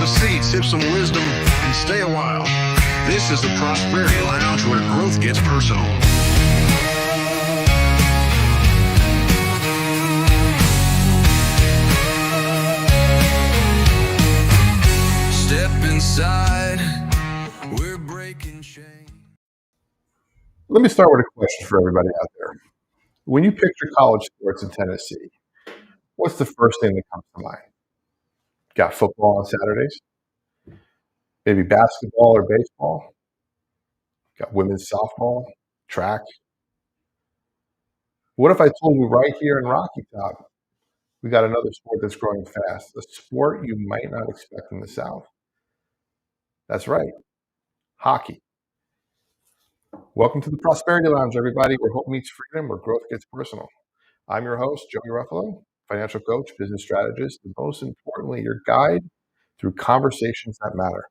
seat, sip some wisdom, and stay a while. This is the Prosperity Lounge, where growth gets personal. Step inside, we're breaking chains. Let me start with a question for everybody out there. When you picture college sports in Tennessee, what's the first thing that comes to mind? Got football on Saturdays? Maybe basketball or baseball? Got women's softball, track? What if I told you right here in Rocky Top, we got another sport that's growing fast, a sport you might not expect in the South? That's right, hockey. Welcome to the Prosperity Lounge, everybody, where hope meets freedom, where growth gets personal. I'm your host, Joey Ruffalo, financial coach, business strategist, and most importantly, your guide through conversations that matter.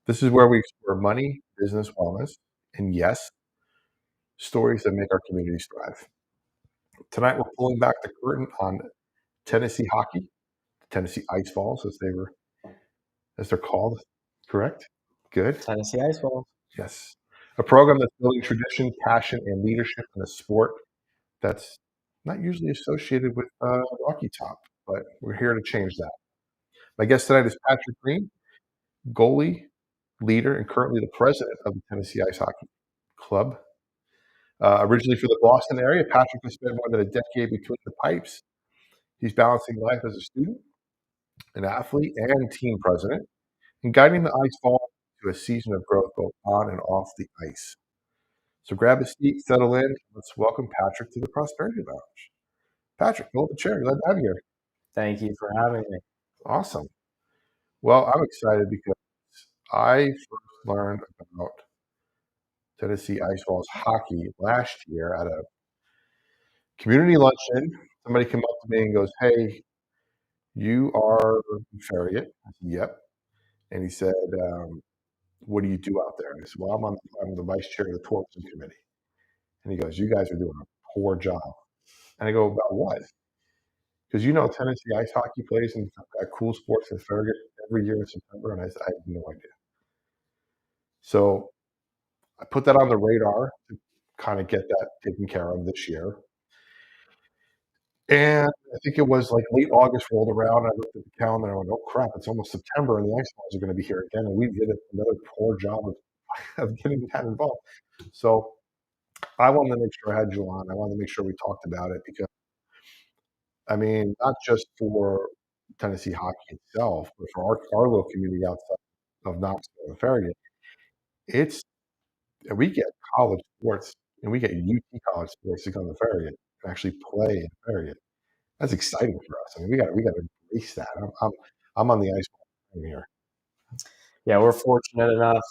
This is where we explore money, business, wellness, and yes, stories that make our communities thrive. Tonight, we're pulling back the curtain on Tennessee hockey, Tennessee Ice Vols, as they're called. Correct? Good. Tennessee Ice Vols. Yes. A program that's building tradition, passion, and leadership in a sport that's not usually associated with Rocky Top, but we're here to change that. My guest tonight is Patrick Green, goalie, leader, and currently the president of the Tennessee Ice Hockey Club. Originally from the Boston area, Patrick has spent more than a decade between the pipes. He's balancing life as a student, an athlete, and team president, and guiding the Ice Vols to a season of growth both on and off the ice. So grab a seat, settle in. Let's welcome Patrick to the Prosperity Lounge. Patrick, pull up the chair. Glad to have you here. Thank you for having me. Awesome. Well, I'm excited because I first learned about Tennessee Ice Vols hockey last year at a community luncheon. Somebody came up to me and goes, "Hey, you are Farragut?" I said, "Yep." And he said, "What do you do out there?" And I said, "Well, I'm the vice chair of the tourism committee." And he goes, "You guys are doing a poor job." And I go, "About what?" Because Tennessee ice hockey plays in cool sports in Farragut every year in September, and I said, "I have no idea." So I put that on the radar to kind of get that taken care of this year. And I think it was like late August rolled around. I looked at the calendar and I went, "Oh crap, it's almost September and the Ice Balls are going to be here again." And we did another poor job of getting that involved. So I wanted to make sure I had you on. I wanted to make sure we talked about it because, I mean, not just for Tennessee hockey itself, but for our little community outside of Knoxville and Farragut, we get college sports and we get UT college sports to come to Farragut and actually play in Farragut. That's exciting for us. I mean, we got to embrace that. I'm on the ice here. Yeah, we're fortunate enough.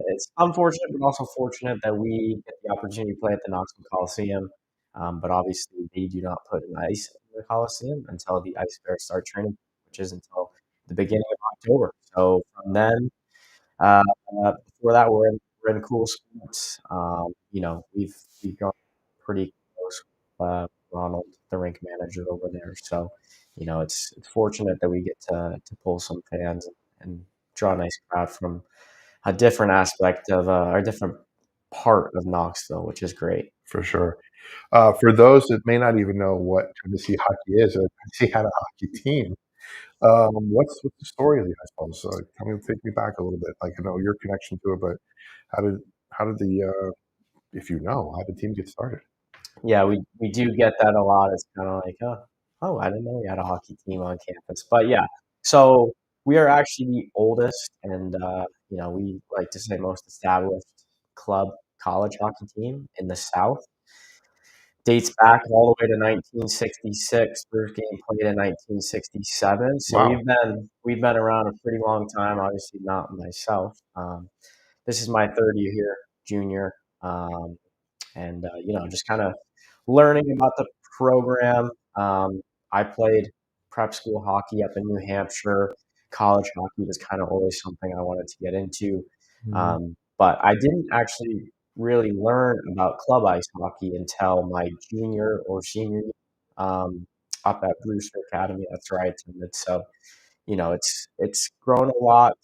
It's unfortunate, but also fortunate that we get the opportunity to play at the Knoxville Coliseum. But obviously, they do not put an ice in the Coliseum until the Ice Bears start training, which is until the beginning of October. So from then, before that, we're in cool sports. We've gone pretty close with Ronald, the rink manager over there. So, it's fortunate that we get to pull some fans and draw a nice crowd from a different aspect of or a different part of Knoxville, which is great. For sure. For those that may not even know what Tennessee hockey is, or Tennessee had a hockey team, what's the story of the Ice Balls? So take me back a little bit. Like, I know your connection to it, but how did the if how did the team get started? Yeah, we do get that a lot. It's kind of like, oh, I didn't know we had a hockey team on campus. But yeah, so we are actually the oldest and, we like to say most established club college hockey team in the South. Dates back all the way to 1966. First game played in 1967. So Wow. we've been around a pretty long time. Obviously, not myself. This is my third year here, junior, and just kind of learning about the program. I played prep school hockey up in New Hampshire. College hockey was kind of always something I wanted to get into, but I didn't actually really learn about club ice hockey until my junior or senior year up at Brewster Academy. That's where I attended. So, it's grown a lot.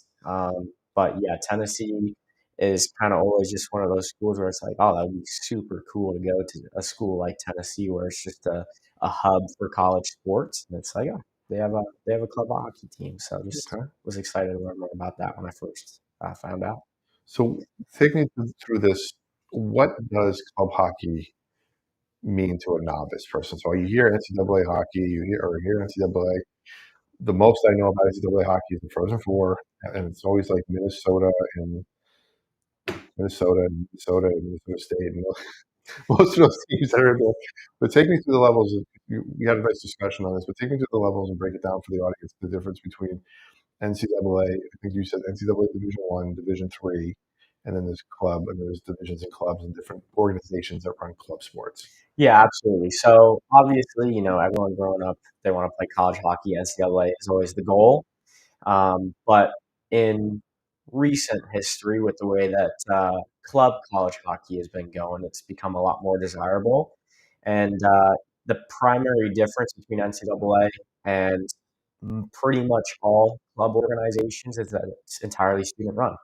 But yeah, Tennessee is kind of always just one of those schools where it's like, oh, that would be super cool to go to a school like Tennessee where it's just a hub for college sports. And it's like, oh, they have a club hockey team. So just Okay. was excited to learn more about that when I first found out. So take me through this. What does club hockey mean to a novice person? So you hear NCAA hockey, you hear NCAA. The most I know about NCAA hockey is the Frozen Four, and it's always like Minnesota State, and most of those teams that are there. But take me through the levels. We had a nice discussion on this, but take me through the levels and break it down for the audience. The difference between NCAA, I think you said NCAA Division One, Division Three, and then there's club, and there's divisions and clubs and different organizations that run club sports. Yeah, absolutely. So obviously, everyone growing up, they want to play college hockey. NCAA is always the goal. But in recent history, with the way that club college hockey has been going, it's become a lot more desirable. And the primary difference between NCAA and pretty much all club organizations is that it's entirely student run.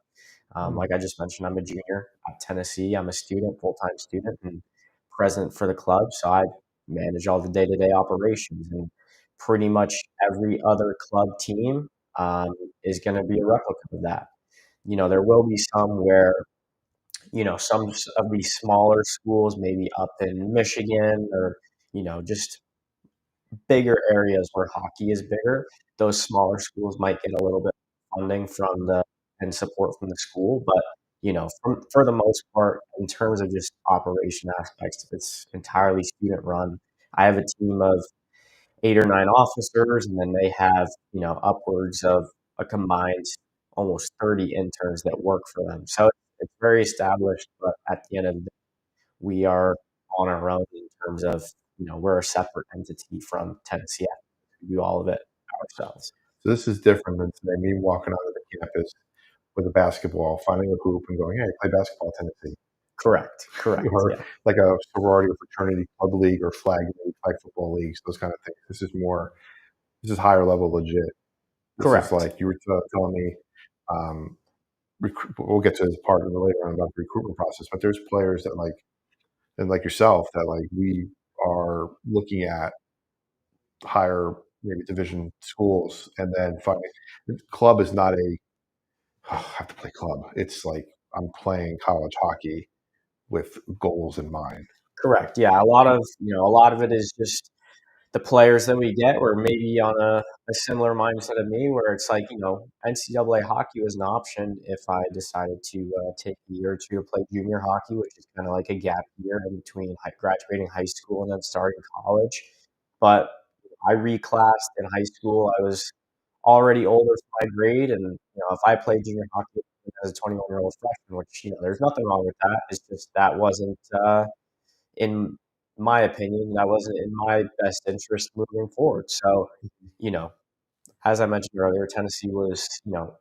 Like I just mentioned, I'm a junior at Tennessee. I'm a student, full-time student, and president for the club. So I manage all the day-to-day operations, and pretty much every other club team is going to be a replica of that. There will be some where, some of these smaller schools, maybe up in Michigan or, just bigger areas where hockey is bigger, those smaller schools might get a little bit of funding from the and support from the school. But for the most part, in terms of just operation aspects, it's entirely student run. I have a team of 8 or 9 officers, and then they have upwards of a combined almost 30 interns that work for them. So it's very established, but at the end of the day, we are on our own in terms of, we're a separate entity from Tennessee. We do all of it ourselves. So this is different than say me walking onto the campus with a basketball, finding a hoop, and going, "Hey, play basketball, Tennessee," Correct. or Yeah. like a sorority or fraternity club league or flag league, flag football leagues, those kind of things. This is higher level legit. This is Correct. like you were telling me. Um, we'll get to this part later on about the recruitment process, but there's players that and like yourself that we are looking at higher maybe division schools, and then finding club is not a I have to play club. It's like I'm playing college hockey with goals in mind. Correct. Yeah. A lot of it is just the players that we get were maybe on a similar mindset of me, where it's like, NCAA hockey was an option if I decided to take a year or two to play junior hockey, which is kind of like a gap year in between graduating high school and then starting college. But I reclassed in high school. I was already older for my grade, and if I played junior hockey as a 21-year-old freshman, which there's nothing wrong with that. It's just that wasn't in my opinion, that wasn't in my best interest moving forward. So, you know, as I mentioned earlier, Tennessee was,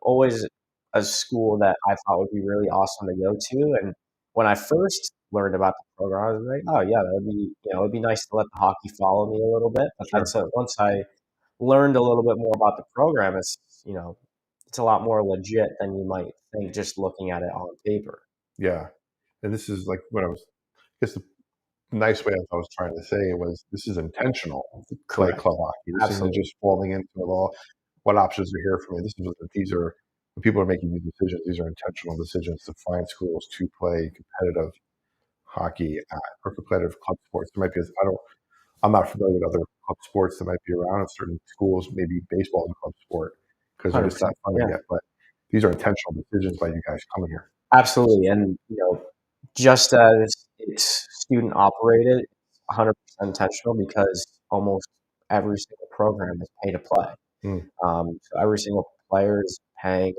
always a school that I thought would be really awesome to go to. And when I first learned about the program, I was like, oh yeah, that would be, it'd be nice to let the hockey follow me a little bit. But Sure. once I learned a little bit more about the program, it's a lot more legit than you might think just looking at it on paper. Yeah. And this is like when I was, I guess the nice way I was trying to say it was this is intentional to play Correct. club hockey. This isn't Absolutely. just falling into it all. What options are here for me? These are when people are making these decisions, these are intentional decisions to find schools to play competitive hockey at or competitive club sports. There might be I'm not familiar with other club sports that might be around in certain schools. Maybe baseball is a club sport because they're just not 100%. funded Yeah. yet. But these are intentional decisions by you guys coming here. Absolutely, and, just as it's student operated, it's 100% intentional because almost every single program is pay to play. Mm, So every single player is paying,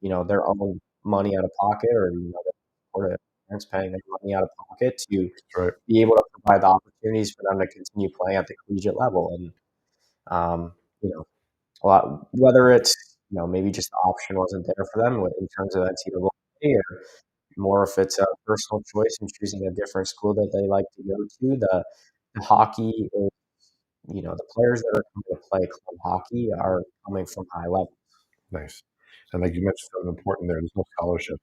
their own money out of pocket, or their parents paying their money out of pocket to that's right. be able to provide the opportunities for them to continue playing at the collegiate level. And, um, you know, a lot, whether it's, maybe just the option wasn't there for them in terms of NCAA, or more if it's a personal choice in choosing a different school that they like to go to. The hockey is the players that are coming to play club hockey are coming from high level. Nice. And like you mentioned, something important there. There's no scholarship,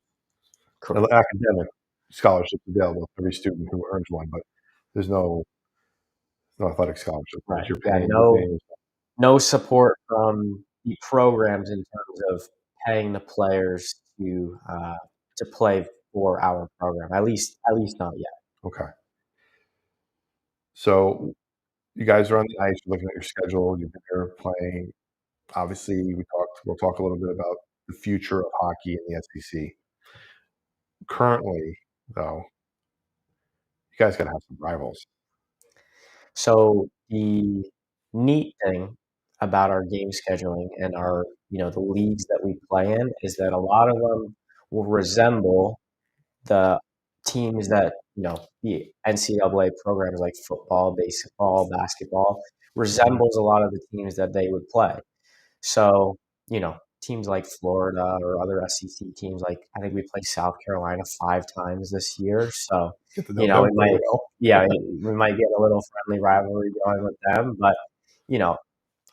Correct. academic scholarships available to every student who earns one, but there's no athletic scholarship. Right. You're Yeah. paying. No support from the programs in terms of paying the players to play for our program. At least not yet. Okay. So you guys are on the ice. You're looking at your schedule. You've been here playing. Obviously, we'll talk a little bit about the future of hockey in the SEC. Currently, though, you guys got to have some rivals. So the neat thing about our game scheduling and our the leagues that we play in is that a lot of them will resemble the teams that the NCAA programs like football, baseball, basketball resembles a lot of the teams that they would play. So, teams like Florida or other SEC teams, like I think we play South Carolina 5 times this year. So, Get to know them we might, pretty well. we might get a little friendly rivalry going with them. But,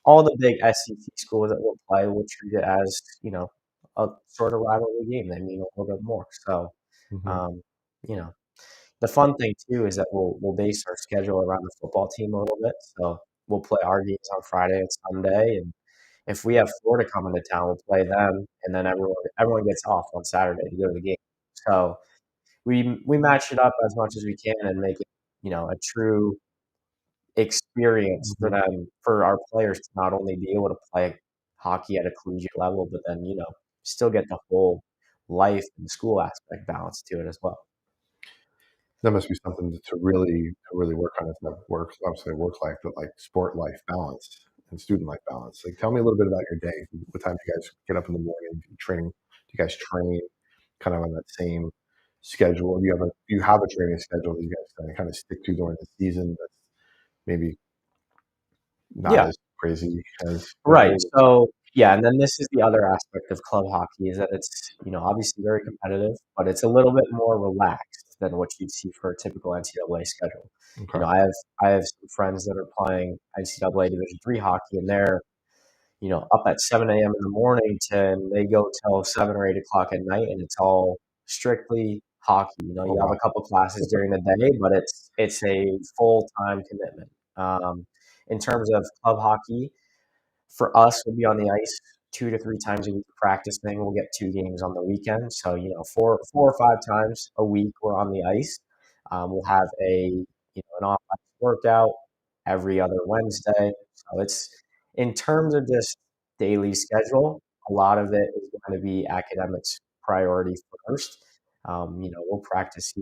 all the big SEC schools that will play will treat it as, a sort of rivalry game. They mean a little bit more. So, Mhm. you know, the fun thing too is that we'll base our schedule around the football team a little bit. So we'll play our games on Friday and Sunday, and if we have Florida coming to town, we'll play them, and then everyone gets off on Saturday to go to the game. So we match it up as much as we can and make it a true experience for Mhm. them, for our players to not only be able to play hockey at a collegiate level, but then still get the whole life and school aspect balance to it as well. That must be something to really work on. It's not obviously work life, but like sport life balance and student life balance. Like, tell me a little bit about your day. What time do you guys get up in the morning? Do you guys train kind of on that same schedule? Do you have a training schedule that you guys kind of stick to during the season that's maybe not Yeah. as crazy as Right. So yeah, and then this is the other aspect of club hockey is that it's obviously very competitive, but it's a little bit more relaxed than what you'd see for a typical NCAA schedule. Okay. I have some friends that are playing NCAA Division III hockey, and they're up at 7 a.m. in the morning and they go till 7 or 8 o'clock at night, and it's all strictly hockey. Oh You have wow. a couple classes during the day, but it's a full time commitment. In terms of club hockey, for us, we'll be on the ice 2 to 3 times a week practicing. We'll get 2 games on the weekend, so four or 5 times a week we're on the ice. We'll have an off ice workout every other Wednesday. So it's in terms of just daily schedule. A lot of it is going to be academics priority first. We'll practice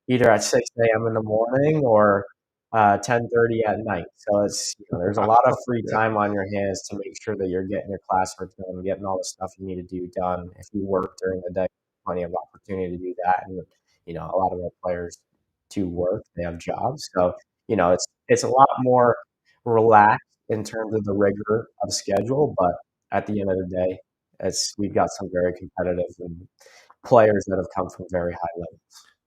either at 6 a.m. in the morning or 10:30 at night. So it's there's a lot of free Yeah. time on your hands to make sure that you're getting your classwork done, getting all the stuff you need to do done. If you work during the day, plenty of opportunity to do that. And a lot of our players do work; they have jobs, so it's a lot more relaxed in terms of the rigor of schedule. But at the end of the day, we've got some very competitive and players that have come from very high levels.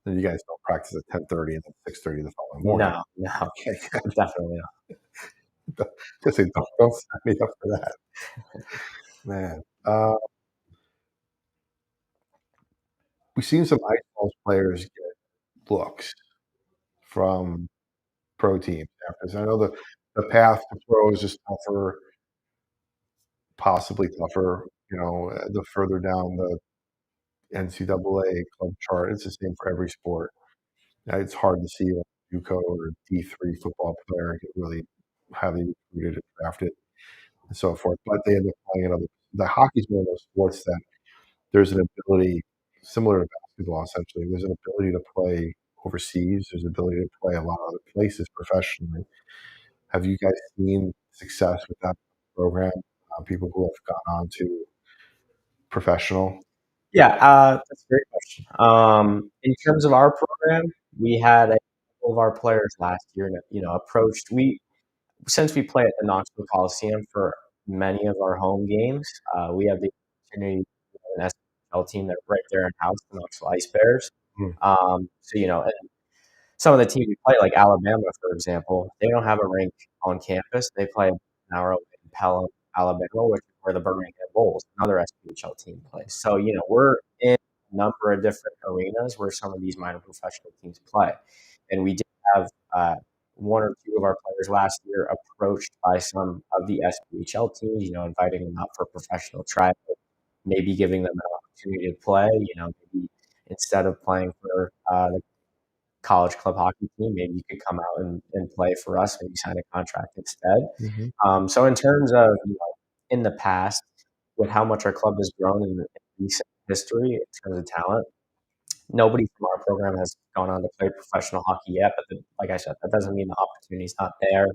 And you guys don't practice at 10:30 and then 6:30 the following morning. No, Okay. definitely not. Just say don't sign me up for that, man. We've seen some Ice Balls players get looks from pro teams after. I know the path to pro is just tougher, possibly tougher. The further down the NCAA club chart, it's the same for every sport. It's hard to see a JUCO or D3 football player get really highly recruited and drafted and so forth. But they end up playing another. The hockey's one of those sports that there's an ability similar to basketball. Essentially, there's an ability to play overseas. There's an ability to play a lot of other places professionally. Have you guys seen success with that program? People who have gone on to professional. Yeah, that's a great question. In terms of our program, we had a couple of our players last year, approached. Since we play at the Knoxville Coliseum for many of our home games, we have the opportunity to have an SPL team that right there in house, the Knoxville Ice Bears. Hmm. So and some of the teams we play, like Alabama, for example, they don't have a rink on campus. They play an hour away in Pelham, Alabama, which is where the Birmingham Vols, another SPHL team, plays. So, we're in a number of different arenas where some of these minor professional teams play. And we did have one or two of our players last year approached by some of the SPHL teams, inviting them out for professional trial, maybe giving them an opportunity to play, maybe instead of playing for the college club hockey team, maybe you could come out and play for us, maybe sign a contract instead. So in terms of, in the past, with how much our club has grown in recent history in terms of talent, nobody from our program has gone on to play professional hockey yet. But like I said, that doesn't mean the opportunity's not there.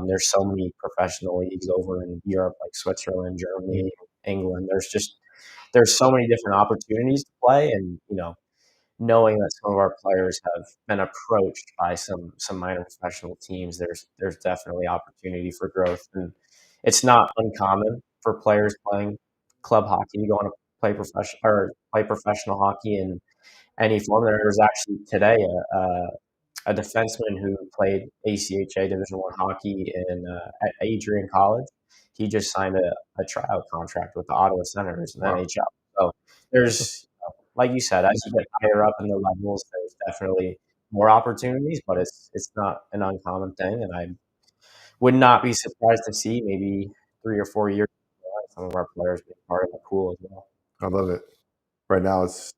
There's so many professional leagues over in Europe, like Switzerland, Germany, England. There's so many different opportunities to play, and knowing that some of our players have been approached by some minor professional teams, there's definitely opportunity for growth, and it's not uncommon for players playing club hockey to go on to play professional hockey in any form. There was actually today a defenseman who played ACHA Division I hockey at Adrian College. He just signed a tryout contract with the Ottawa Senators in the NHL. So there's, like you said, as you get higher up in the levels, there's definitely more opportunities, but it's not an uncommon thing. And I would not be surprised to see maybe 3 or 4 years some of our players being part of the pool as well. I love it. Right now, it's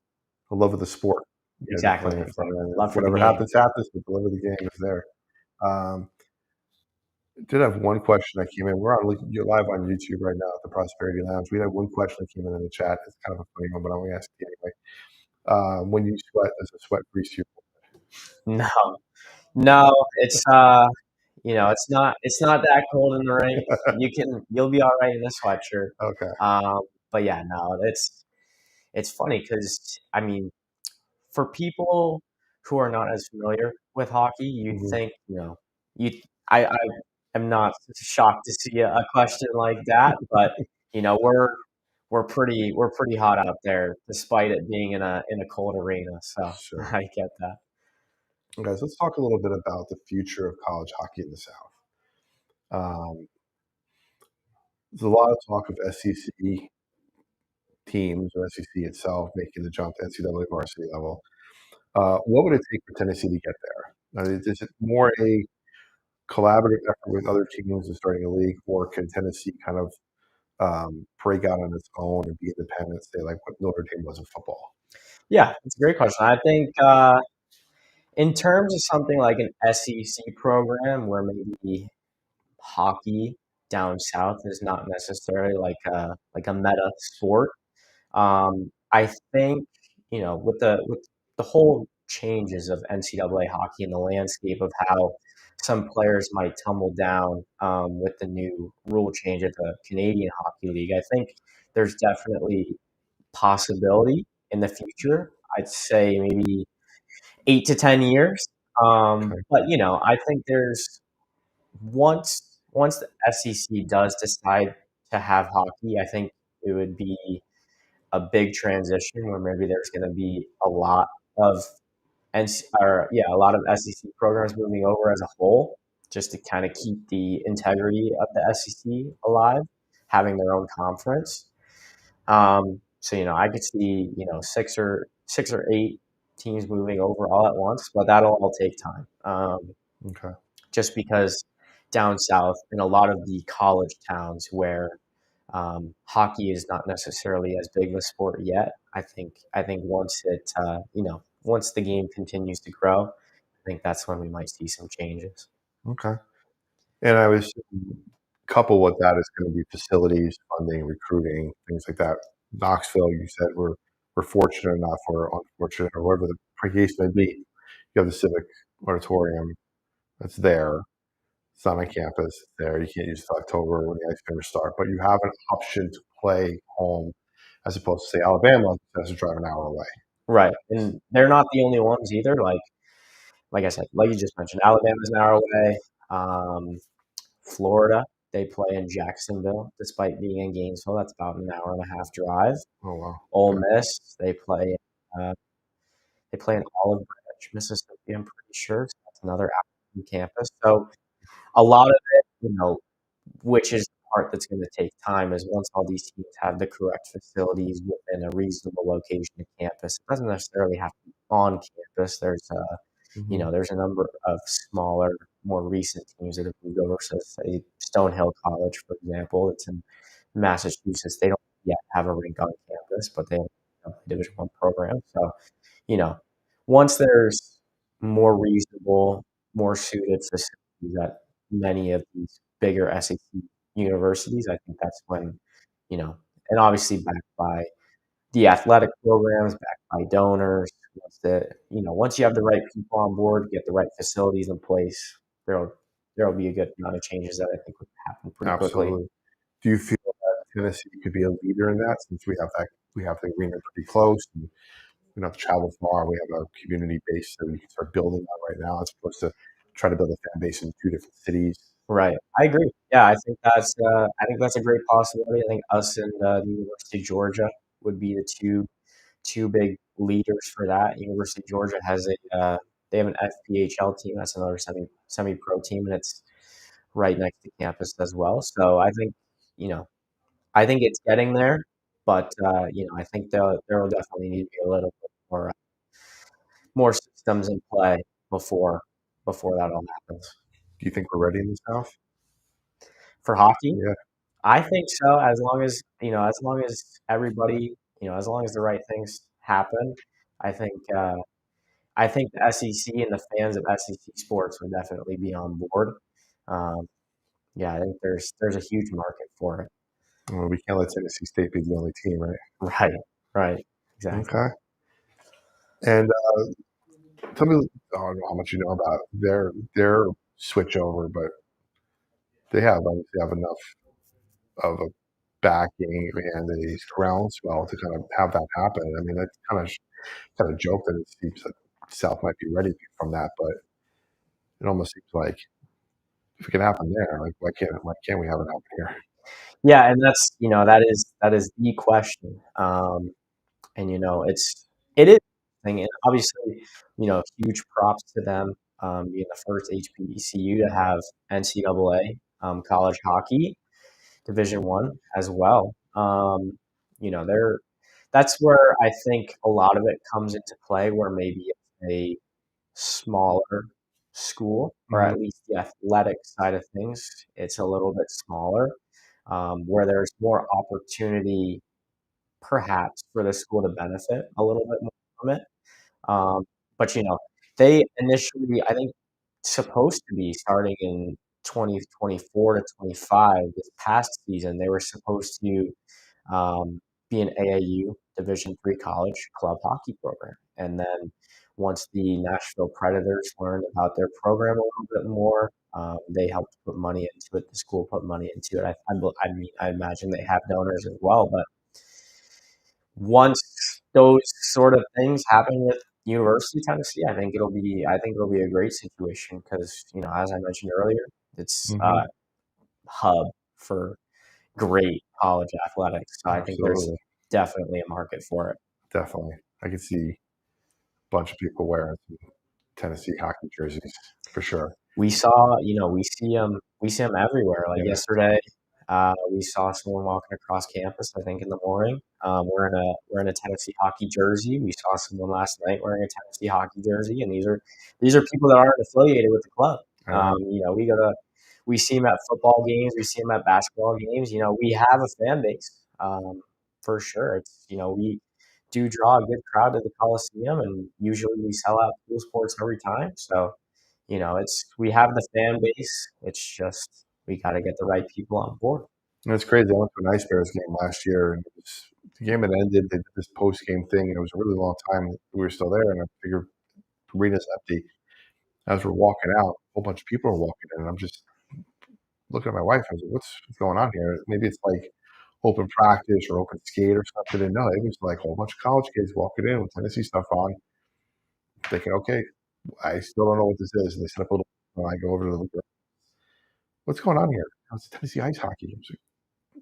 the love of the sport. Exactly. Whatever happens, but the love of the game is there. Did have one question that came in. You're live on YouTube right now at the Prosperity Lounge. We had one question that came in the chat. It's kind of a funny one, but I'm going to ask you anyway. When you sweat, does the sweat grease you? No, it's it's not that cold in the rink. You'll be all right in a sweatshirt. Okay. But yeah, no, it's funny because for people who are not as familiar with hockey, you'd think, I am not shocked to see a question like that, but we're pretty hot out there despite it being in a cold arena. So Sure. I get that. Guys, let's talk a little bit about the future of college hockey in the South. There's a lot of talk of SEC teams or SEC itself making the jump to NCAA varsity level. What would it take for Tennessee to get there? Is it more a collaborative effort with other teams and starting a league, or can Tennessee kind of break out on its own and be independent, say like what Notre Dame was in football? Yeah, it's a great question. I think in terms of something like an SEC program where maybe hockey down south is not necessarily like a meta sport. I think with the whole changes of NCAA hockey and the landscape of how some players might tumble down with the new rule change at the Canadian Hockey League, I think there's definitely possibility in the future. I'd say maybe 8 to 10 years. But I think there's once the SEC does decide to have hockey, I think it would be a big transition where maybe there's going to be a lot of a lot of SEC programs moving over as a whole, just to kind of keep the integrity of the SEC alive, having their own conference. So I could see 6 or 8 teams moving over all at once, but that'll all take time. Okay. Just because down south in a lot of the college towns where hockey is not necessarily as big of a sport yet, I think once once the game continues to grow, I think that's when we might see some changes. Okay. And I was couple with that is going to be facilities, funding, recruiting, things like that. Knoxville, you said we're fortunate enough or unfortunate or whatever the case may be. You have the Civic Auditorium that's there. It's not on campus. It's there. You can't use it until October when the ice games start, but you have an option to play home as opposed to say Alabama has to drive an hour away. Right, and they're not the only ones either. Like I said, like you just mentioned, Alabama's an hour away. Florida, they play in Jacksonville, despite being in Gainesville. That's about an hour and a half drive. Oh wow! Ole Miss, they play in Olive Branch, College, Mississippi, I'm pretty sure. So that's another African campus. So a lot of it, which is the part that's going to take time, is once all these teams have the correct facilities within a reasonable location of campus. It doesn't necessarily have to be on campus. There's a number of smaller, more recent teams that have moved over. So, say Stonehill College, for example, it's in Massachusetts. They don't yet have a rink on campus, but they have a Division One program. So, you know, once there's more reasonable, more suited facilities at many of these bigger SEC universities, I think that's when, and obviously backed by the athletic programs, backed by donors. Once you have the right people on board, get the right facilities in place, there'll be a good amount of changes that I think would happen pretty quickly. Absolutely. Do you feel that Tennessee could be a leader in that, since we have the arena pretty close, and we don't have to travel far? We have a community base that we can start building on right now, as opposed to try to build a fan base in 2 different cities. Right. I agree. Yeah, I think that's a great possibility. I think us and the University of Georgia would be the two big leaders for that. University of Georgia they have an FPHL team. That's another semi pro team, and it's right next to campus as well. So you know, I think it's getting there, but I think there will definitely need to be a little bit more systems in play before that all happens. Do you think we're ready in the South? For hockey, Yeah. I think so. As long as everybody, as long as the right things happen, I think the SEC and the fans of SEC sports would definitely be on board. Yeah, I think there's a huge market for it. Well, we can't let Tennessee State be the only team, right? Right, exactly. Okay. And tell me, I don't know how much you know about their switch over, but they obviously have enough of a backing and a groundswell to kind of have that happen. I mean, that's kind of joke that it seems that South might be ready from that, but it almost seems like if it can happen there, like why can't we have it happen here? Yeah, and that is the question. And it is, and obviously, huge props to them, being the first HBCU to have NCAA college hockey Division One as well. That's where I think a lot of it comes into play, where maybe it's a smaller school, or Mhm. at least the athletic side of things, it's a little bit smaller, where there's more opportunity perhaps for the school to benefit a little bit more from it. But they initially, I think, supposed to be starting in 2024 to 25 this past season. They were supposed to be an AAU Division III college club hockey program, and then once the Nashville Predators learned about their program a little bit more, they helped put money into it. The school put money into it. I imagine they have donors as well, but once those sort of things happen with University of Tennessee, I think it'll be a great situation because as I mentioned earlier, it's a Mhm. hub for great college athletics. So I think there's Absolutely. definitely a market for it. Definitely. I can see a bunch of people wearing some Tennessee hockey jerseys for sure. We see them everywhere. Like Yeah. yesterday, we saw someone walking across campus. I think in the morning, wearing a Tennessee hockey jersey. We saw someone last night wearing a Tennessee hockey jersey, and these are people that aren't affiliated with the club. I know. We see them at football games. We see them at basketball games. We have a fan base, for sure. We do draw a good crowd to the Coliseum, and usually we sell out pool sports every time. So we have the fan base. It's just we got to get the right people on board. And it's crazy. I went to an Ice Bears game last year, and the game had ended. They did this post game thing, and it was a really long time we were still there. And I figured the arena's empty. As we're walking out, a whole bunch of people are walking in, and I'm just looking at my wife. I was like, "What's going on here? Maybe it's like open practice or open skate or something." And no, it was like a whole bunch of college kids walking in with Tennessee stuff on, thinking, "Okay, I still don't know what this is." And they set up a little. And I go over to the girl. "What's going on here?" "Oh, it's Tennessee ice hockey." I was like,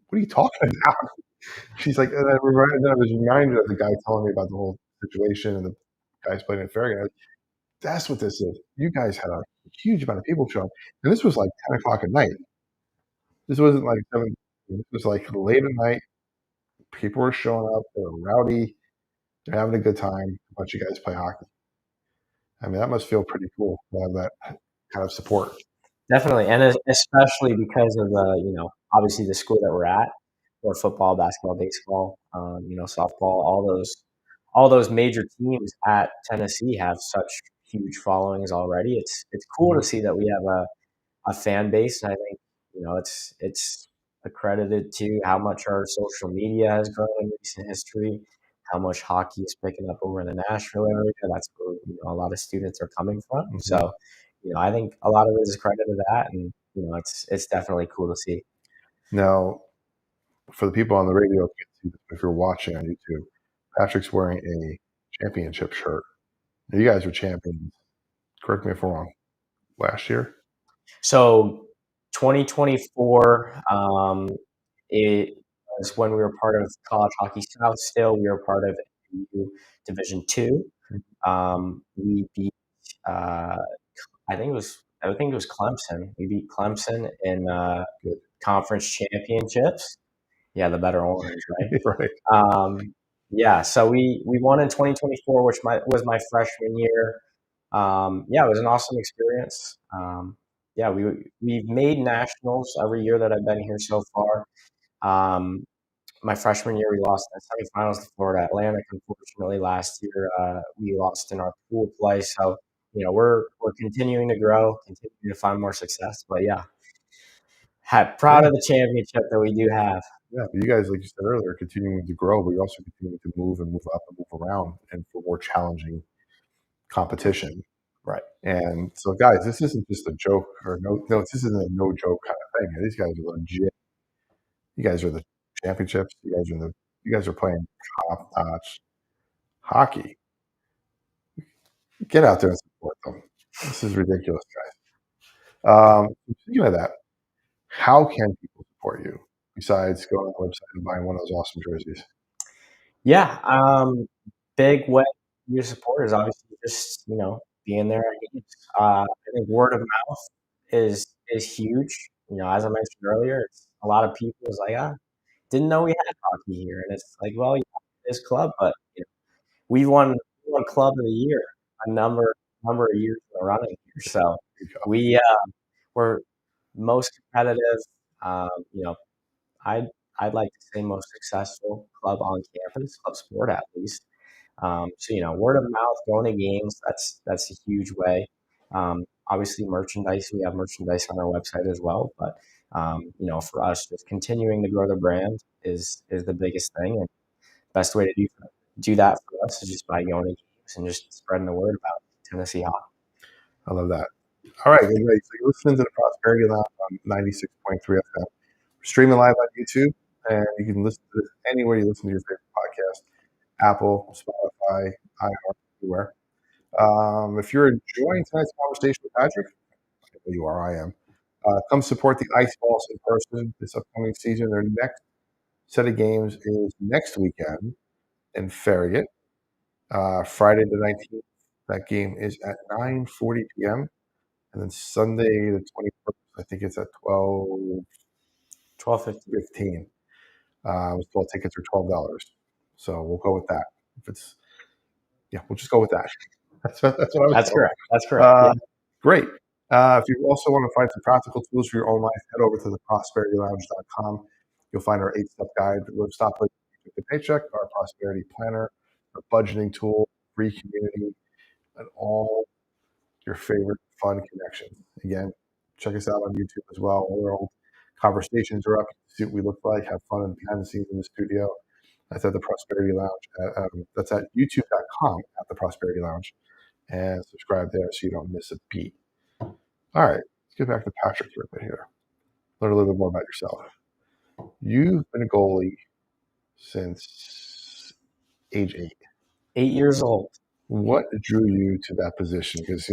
"What are you talking about?" She's like, then I was reminded of the guy telling me about the whole situation and the guys playing in Farragut. That's what this is. You guys had a huge amount of people show up, and this was like 10 o'clock at night. This wasn't like 7. This was like late at night. People were showing up. They were rowdy. They're having a good time. A bunch of guys play hockey. I mean, that must feel pretty cool to have that kind of support. Definitely, and especially because of obviously the school that we're at, where football, basketball, baseball, softball, all those major teams at Tennessee have such huge followings already. It's cool to see that we have a fan base, and I think it's accredited to how much our social media has grown in recent history, how much hockey is picking up over in the Nashville area. That's where a lot of students are coming from. Mhm. So, I think a lot of it is credit to that, and it's definitely cool to see. Now, for the people on the radio, if you're watching on YouTube, Patrick's wearing a championship shirt. Now, you guys were champions. Correct me if I'm wrong. Last year. So 2024, it was when we were part of College Hockey South still. We were part of Division II. We beat, I think it was Clemson. We beat Clemson in conference championships. Yeah, the better orange, right? Right. Yeah, so we won in 2024, which was my freshman year. It was an awesome experience. Yeah, we've made nationals every year that I've been here so far. My freshman year, we lost in the semifinals to Florida Atlantic. Unfortunately, last year we lost in our pool play. So we're continuing to grow, continuing to find more success. But yeah, proud of the championship that we do have. Yeah, but you guys, like you said earlier, are continuing to grow, but you're also continuing to move and move up and move around, and for more challenging competition. Right. And so, guys, this isn't just a joke or this isn't a no joke kind of thing. These guys are legit. You guys are the championships. You guys are playing top notch hockey. Get out there and support them. This is ridiculous, guys. Speaking of that, how can people support you besides going on the website and buying one of those awesome jerseys? Yeah, big way to support is obviously just being there at games. I think word of mouth is huge. As I mentioned earlier, it's a lot of people is like, didn't know we had hockey here, and it's like, well, yeah, this club, but we won club of the year a number of years in a running here. So we're most competitive. I'd like to say most successful club on campus, club sport at least. Word of mouth, going to games, that's a huge way. Obviously, merchandise, we have merchandise on our website as well. But for us, just continuing to grow the brand is the biggest thing, and best way to do that for us is just by going to games and just spreading the word about Tennessee hockey. I love that. All right, everybody. So you're listening to the Prosperity Lounge on 96.3 FM. We're streaming live on YouTube, and you can listen to this anywhere you listen to your favorite podcast: Apple, Spotify, iHeart, everywhere. If you're enjoying tonight's conversation with Patrick, I know you are, I am. Come support the Ice Vols in person this upcoming season. Their next set of games is next weekend in Farragut, Friday the 19th. That game is at 9:40 p.m. And then Sunday the 21st, I think it's at 12:15. Well, tickets are $12. So we'll go with that. We'll just go with that. That's what I was That's told. correct. That's correct. Great. If you also want to find some practical tools for your own life, head over to theprosperitylounge.com. You'll find our 8-step guide, stop the paycheck, our prosperity planner, our budgeting tool, free community, and all your favorite fun connections. Again, check us out on YouTube as well. All our old conversations are up. See what we look like. Have fun in behind the scenes in the studio. That's at the Prosperity Lounge. That's at youtube.com at the Prosperity Lounge. And subscribe there so you don't miss a beat. All right, let's get back to Patrick for a bit here. Learn a little bit more about yourself. You've been a goalie since age 8. 8 years old. What drew you to that position? Because,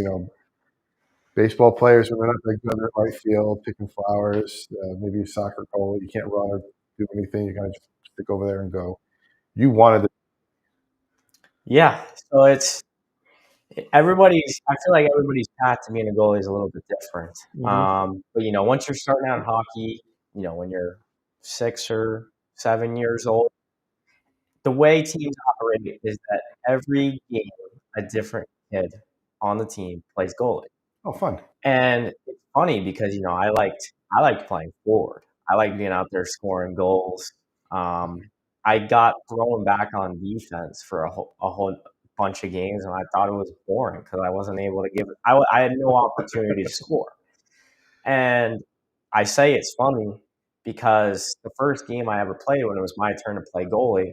baseball players, when they're not that good at right field, picking flowers, maybe a soccer goal, you can't run or do anything. You kind of just stick over there and go. You wanted to. Yeah. So it's I feel like everybody's path to being a goalie is a little bit different. But once you're starting out in hockey, when you're 6 or 7 years old, the way teams operate is that every game, a different kid on the team plays goalie. Oh, fun. And it's funny because, I liked playing forward. I liked being out there scoring goals. I got thrown back on defense for a whole bunch of games, and I thought it was boring because I wasn't able to I had no opportunity to score. And I say it's funny because the first game I ever played when it was my turn to play goalie,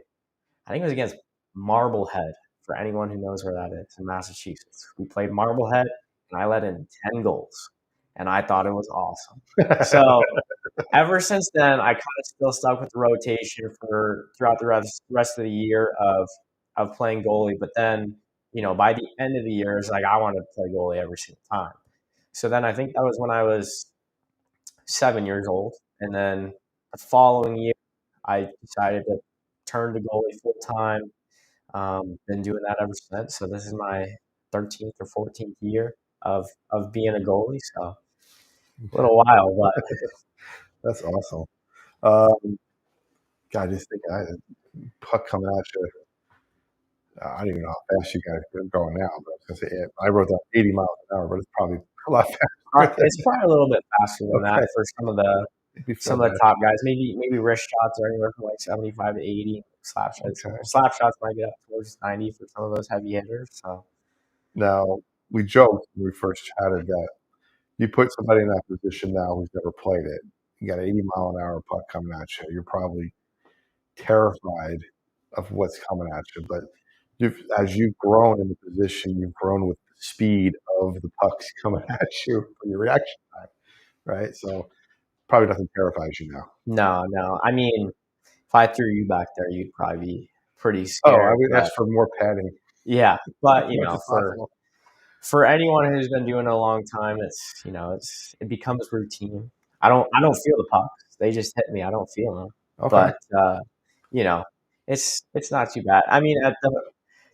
I think it was against Marblehead, for anyone who knows where that is in Massachusetts. We played Marblehead, and I let in 10 goals, and I thought it was awesome. So ever since then, I kind of still stuck with the rotation throughout the rest of the year of playing goalie. But then, by the end of the year, it's like I wanted to play goalie every single time. So then I think that was when I was 7 years old, and then the following year, I decided to turn to goalie full time. Been doing that ever since. So this is my 13th or 14th year of being a goalie. So a little while, but That's awesome. God, just think, puck coming at you. I don't even know how fast you guys are going now, but I was going to say, I wrote down 80 miles an hour, but it's probably a lot faster. it's probably a little bit faster than that for some of the top guys. Maybe wrist shots are anywhere from like 75 to 80. Slap shots, might get up towards 90 for some of those heavy hitters. So now we joked when we first chatted that you put somebody in that position now who's never played it. You got an 80-mile-an-hour puck coming at you. You're probably terrified of what's coming at you, but as you've grown in the position, you've grown with the speed of the pucks coming at you for your reaction time, right? So probably nothing terrifies you now. No. I mean, if I threw you back there, you'd probably be pretty scared. Oh, I mean, that's for more padding. Yeah, but for anyone who's been doing it a long time, it becomes routine. I don't feel the pucks; they just hit me. I don't feel them. Okay. But it's not too bad. I mean, at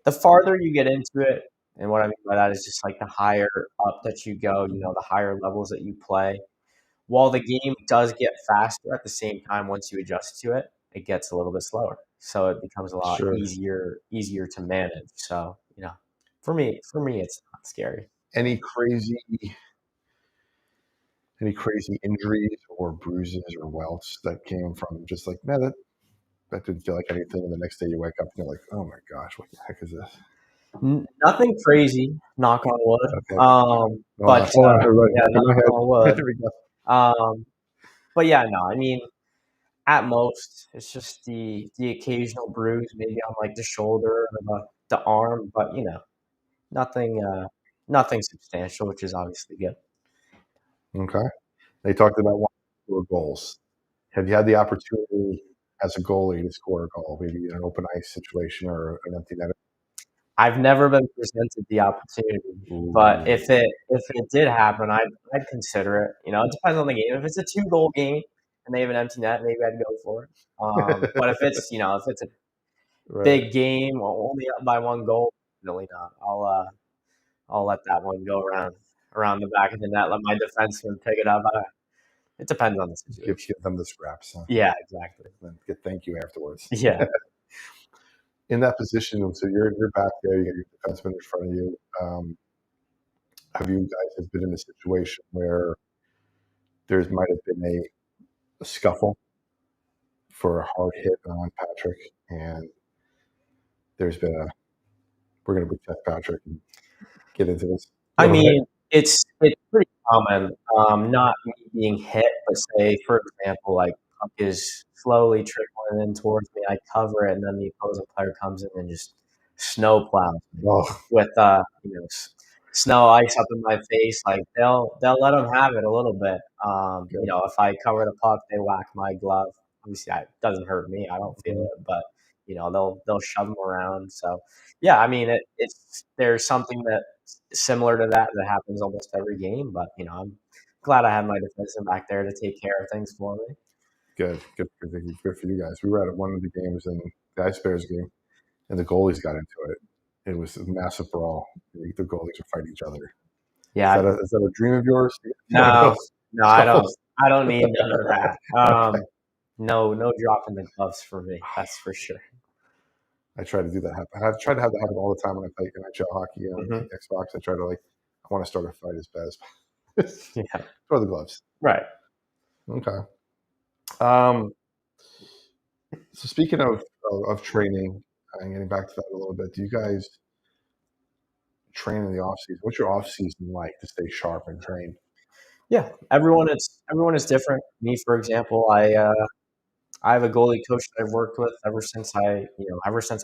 the farther you get into it, and what I mean by that is just like the higher up that you go, the higher levels that you play. While the game does get faster at the same time, once you adjust to it, it gets a little bit slower. So it becomes a lot easier to manage. So, for me, it's not scary. Any crazy injuries or bruises or welts that came from just like, man, that didn't feel like anything. And the next day you wake up and you're like, oh my gosh, what the heck is this? Nothing crazy, knock on wood. Okay. But hold on, everybody. yeah, knock on wood. There we go. But yeah, no, I mean, at most, it's just the occasional bruise, maybe on like the shoulder or the arm, but nothing substantial, which is obviously good. Okay. They talked about wanting to score goals. Have you had the opportunity as a goalie to score a goal, maybe in an open ice situation or an empty net? I've never been presented the opportunity, but if it did happen, I'd consider it. It depends on the game. If it's a 2-goal game and they have an empty net, maybe I'd go for it. But if it's a big game, only up by 1 goal, really not. I'll let that one go around the back of the net. Let my defenseman pick it up. It depends on the situation. Give them the scraps. Huh? Yeah, exactly. Then thank you afterwards. Yeah. In that position, so you're back there. You got your defenseman in front of you. Have you guys been in a situation where there might have been a scuffle for a hard hit on Patrick, and there's been we're going to protect Patrick and get into this? I mean, it's pretty common, not me being hit, but say, for example, like puck is slowly trickling in towards me, I cover it, and then the opposing player comes in and just snow plows with snow ice up in my face. Like they'll let them have it a little bit. If I cover the puck, they whack my glove. Obviously, it doesn't hurt me. I don't feel it, but they'll shove them around. So yeah, I mean, there's something that similar to that happens almost every game. But I'm glad I have my defenseman back there to take care of things for me. Good for you guys. We were at one of the games in the Ice Bears game, and the goalies got into it, it was a massive brawl. The goalies are fighting each other. Yeah. Is that a dream of yours? No, I don't. Scuffles? I don't need none of that. Okay. No dropping the gloves for me. That's for sure. I try to do that happen. I try to have that happen all the time when I play NHL hockey on Mhm. Xbox. I try to I want to start a fight as bad as Yeah. throw the gloves. Right. Okay. So speaking of training and getting back to that a little bit, do you guys train in the off season? What's your off season like to stay sharp and train? Yeah. Everyone is different. Me, for example, I have a goalie coach that I've worked with ever since I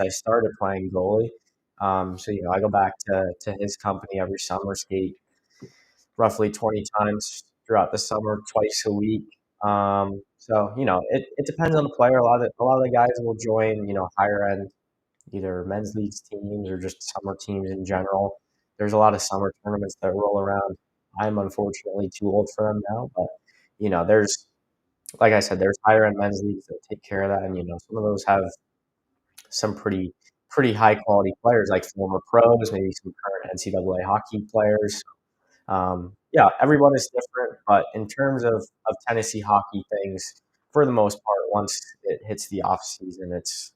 started playing goalie. So I go back to his company every summer, skate roughly 20 times throughout the summer, twice a week. So it depends on the player. A lot of the guys will join higher end either men's leagues teams or just summer teams in general. There's a lot of summer tournaments that roll around. I'm unfortunately too old for them now, but there's like I said, there's higher end men's leagues that take care of that, and some of those have some pretty high quality players, like former pros, maybe some current NCAA hockey players. Yeah, everyone is different, but in terms of Tennessee hockey things, for the most part, once it hits the off season, it's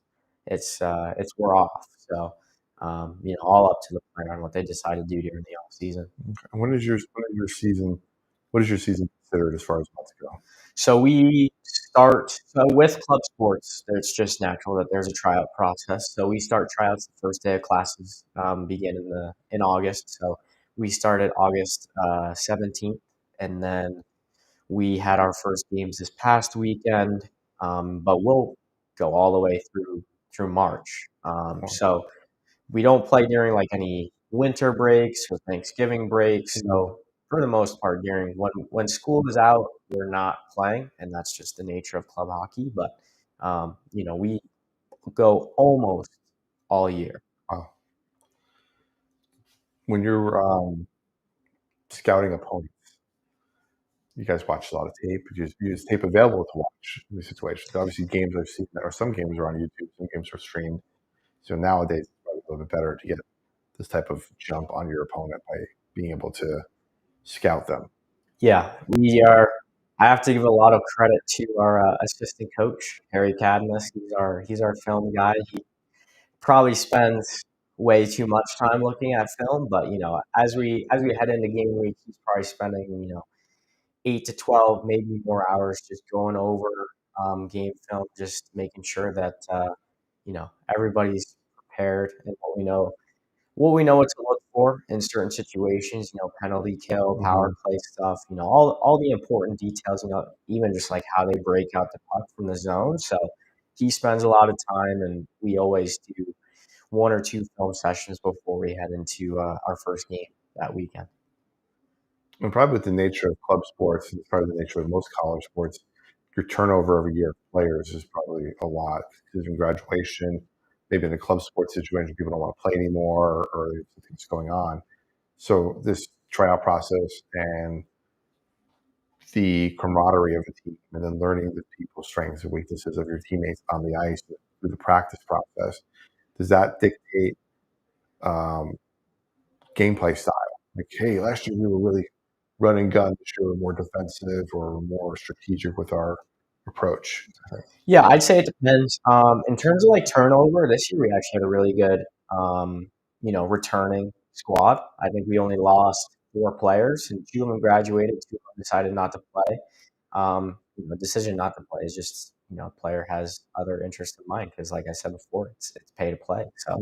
we're off. So all up to the player on what they decide to do during the off season. And when is your season? What is your season considered as far as months go? So we start with club sports. It's just natural that there's a tryout process. So we start tryouts the first day of classes begin in August. So we started August 17th, and then we had our first games this past weekend. But we'll go all the way through March. So we don't play during like any winter breaks or Thanksgiving breaks. So for the most part, during when school is out, we're not playing, and that's just the nature of club hockey. But we go almost all year. Wow. When you're scouting opponents, you guys watch a lot of tape. You use tape available to watch in these situations. Obviously, games I've seen, or some games are on YouTube, some games are streamed. So nowadays, it's probably a little bit better to get this type of jump on your opponent by being able to scout them. Yeah, we are. I have to give a lot of credit to our assistant coach, Harry Cadmus. He's our film guy. He probably spends way too much time looking at film, but as we head into game week, he's probably spending 8 to 12, maybe more hours just going over game film, just making sure that everybody's prepared and what we know what to look for in certain situations. Penalty kill, power play stuff. All the important details. Even just like how they break out the puck from the zone. So he spends a lot of time, and we always do one or two film sessions before we head into our first game that weekend. And probably with the nature of club sports, and probably the nature of most college sports, your turnover every year of players is probably a lot. Because in graduation, maybe in a club sports situation, people don't want to play anymore, or there's things going on. So this tryout process and the camaraderie of the team, and then learning the people's strengths and weaknesses of your teammates on the ice through the practice process, does that dictate gameplay style? Like, hey, last year we were really run and gun. This year we're more defensive or more strategic with our approach. Yeah, I'd say it depends. In terms of like turnover, this year we actually had a really good, returning squad. I think we only lost 4 players, and 2 of them graduated, 2 of them decided not to play. Decision not to play is just a player has other interests in mind because, like I said before, it's pay to play, so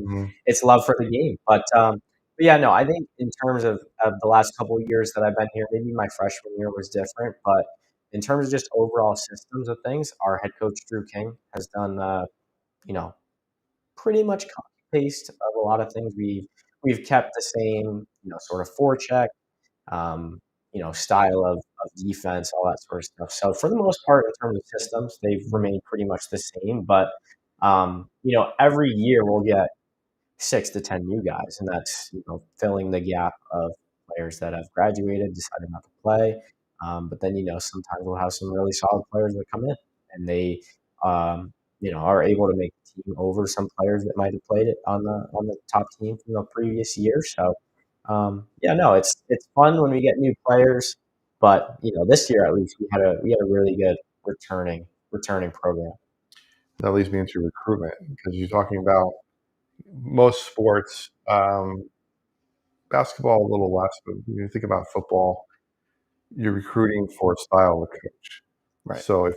it's love for the game. But yeah, no, I think in terms of the last couple of years that I've been here, maybe my freshman year was different, but in terms of just overall systems of things, our head coach Drew King has done you know pretty much copy paste of a lot of things. We've kept the same sort of forecheck, style of defense, all that sort of stuff. So for the most part, in terms of systems, they've remained pretty much the same. But every year we'll get 6 to 10 new guys, and that's filling the gap of players that have graduated, decided not to play. But then sometimes we'll have some really solid players that come in, and they are able to make the team over some players that might have played it on the top team from the previous year. So yeah, no, it's fun when we get new players, but this year at least we had a really good returning program. That leads me into recruitment because you're talking about most sports, basketball a little less, but when you think about football, you're recruiting for a style of coach. Right. So if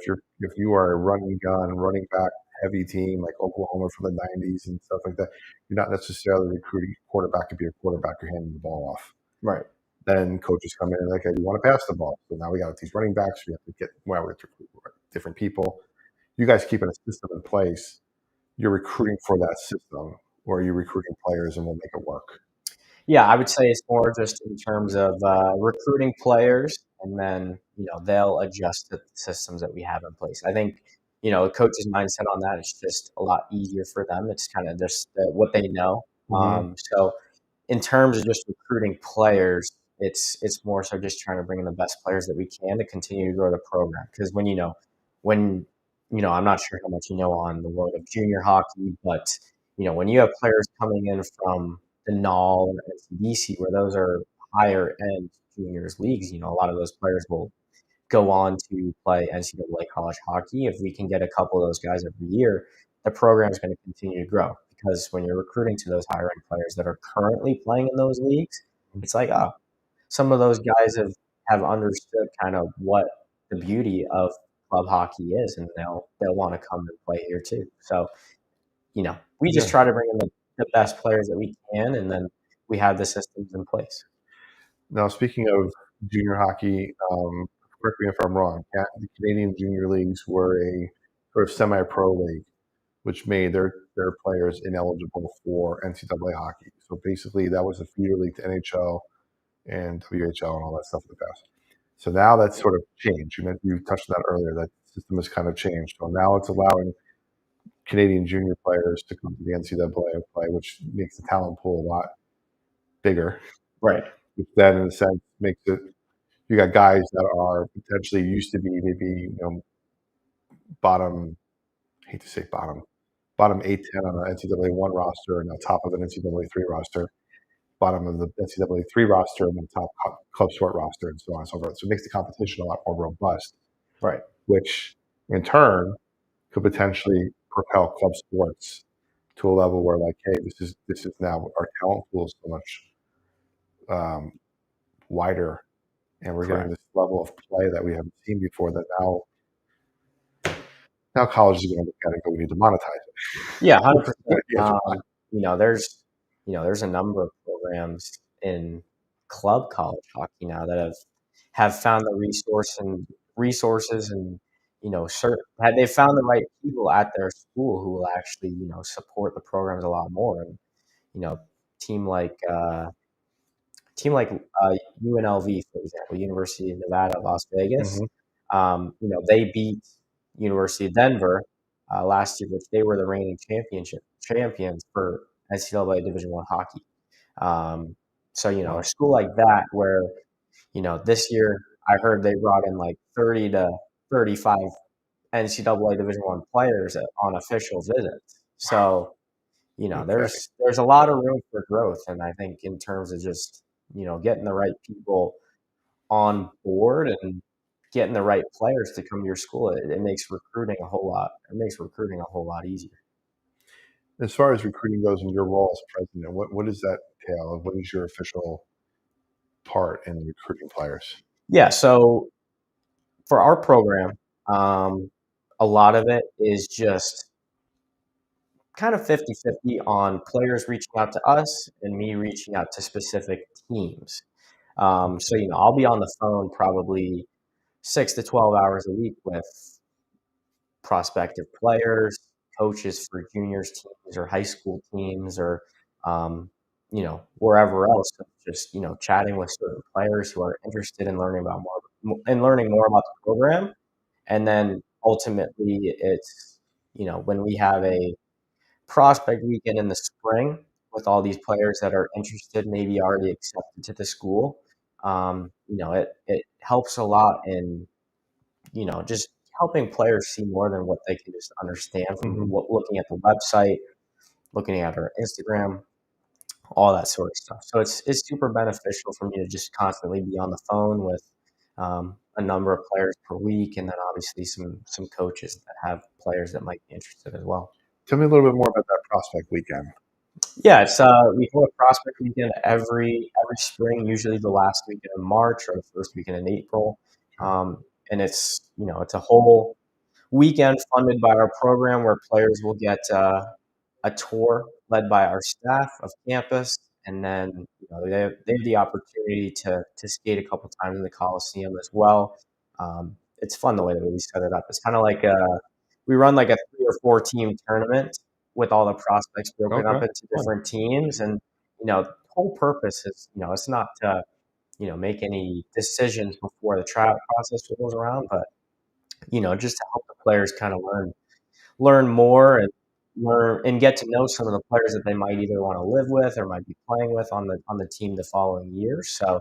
you are a running gun, running back heavy team like Oklahoma from the '90s and stuff like that, you're not necessarily recruiting a quarterback to be a quarterback or handing the ball off. Right. Then coaches come in and like, hey, we want to pass the ball. So now we got these running backs. We have to get we have to recruit different people. You guys keeping a system in place. You're recruiting for that system, or are you recruiting players and we'll make it work? Yeah, I would say it's more just in terms of recruiting players, and then they'll adjust to the systems that we have in place. I think a coach's mindset on that is just a lot easier for them. It's kind of just what they know. So in terms of just recruiting players, it's more so just trying to bring in the best players that we can to continue to grow the program. Because when I'm not sure how much you know on the world of junior hockey, but when you have players coming in from the NAL and NCDC, where those are higher end juniors leagues, a lot of those players will go on to play NCAA college hockey. If we can get a couple of those guys every year, the program is going to continue to grow. Because when you're recruiting to those higher end players that are currently playing in those leagues, it's like, oh, some of those guys have understood kind of what the beauty of club hockey is, and they'll want to come and play here too. So we just try to bring in the best players that we can, and then we have the systems in place. Now, speaking of junior hockey, correct me if I'm wrong. The Canadian junior leagues were a sort of semi-pro league, which made their players ineligible for NCAA hockey. So basically, that was a feeder league to NHL and WHL and all that stuff in the past. So now that's sort of changed. You touched on that earlier. That system has kind of changed. So now it's allowing Canadian junior players to come to the NCAA and play, which makes the talent pool a lot bigger. Right. Which then, in a sense, makes it you got guys that are potentially used to be maybe bottom. I hate to say bottom 8-10 on an NCAA 1 roster and on top of an NCAA 3 roster, bottom of the NCAA 3 roster and then top club sport roster and so on and so forth. So it makes the competition a lot more robust, Right. which in turn could potentially propel club sports to a level where like, hey, this is now our talent pool is so much wider, and we're getting this level of play that we haven't seen before. That now colleges are going to look at it and go, we need to monetize it. Yeah, 100%. There's a number of programs in club college hockey now that have found the resources and they've found the right people at their school who will actually support the programs a lot more. And team like UNLV, for example, University of Nevada, Las Vegas. They beat University of Denver last year, which they were the reigning champions for NCAA Division I hockey. So a school like that, where this year I heard they brought in like 30 to 35 NCAA Division I players on official visits. So there's a lot of room for growth, and I think in terms of just getting the right people on board and getting the right players to come to your school, it makes recruiting a whole lot. It makes recruiting a whole lot easier. As far as recruiting goes, in your role as president, what does that entail? What is your official part in recruiting players? Yeah, so for our program, a lot of it is just kind of 50-50 on players reaching out to us and me reaching out to specific teams. So I'll be on the phone probably 6 to 12 hours a week with prospective players, coaches for juniors teams or high school teams, or wherever else. Just chatting with certain players who are interested in learning more about the program, and then ultimately it's when we have a prospect weekend in the spring with all these players that are interested, maybe already accepted to the school. It helps a lot in just helping players see more than what they can just understand from Mhm. looking at the website, looking at our Instagram, all that sort of stuff. So it's super beneficial for me to just constantly be on the phone with a number of players per week, and then obviously some coaches that have players that might be interested as well. Tell me a little bit more about that prospect weekend. Yeah, it's we hold a prospect weekend every spring, usually the last weekend of March or the first weekend in April, and it's a whole weekend funded by our program where players will get a tour led by our staff of campus, and then they have the opportunity to skate a couple times in the Coliseum as well. It's fun the way that we set it up. It's kind of like we run like a 3 or 4 team tournament with all the prospects broken up Okay. into different teams, and the whole purpose is it's not to make any decisions before the tryout process rolls around, but just to help the players kind of learn more and learn and get to know some of the players that they might either want to live with or might be playing with on the team the following year. So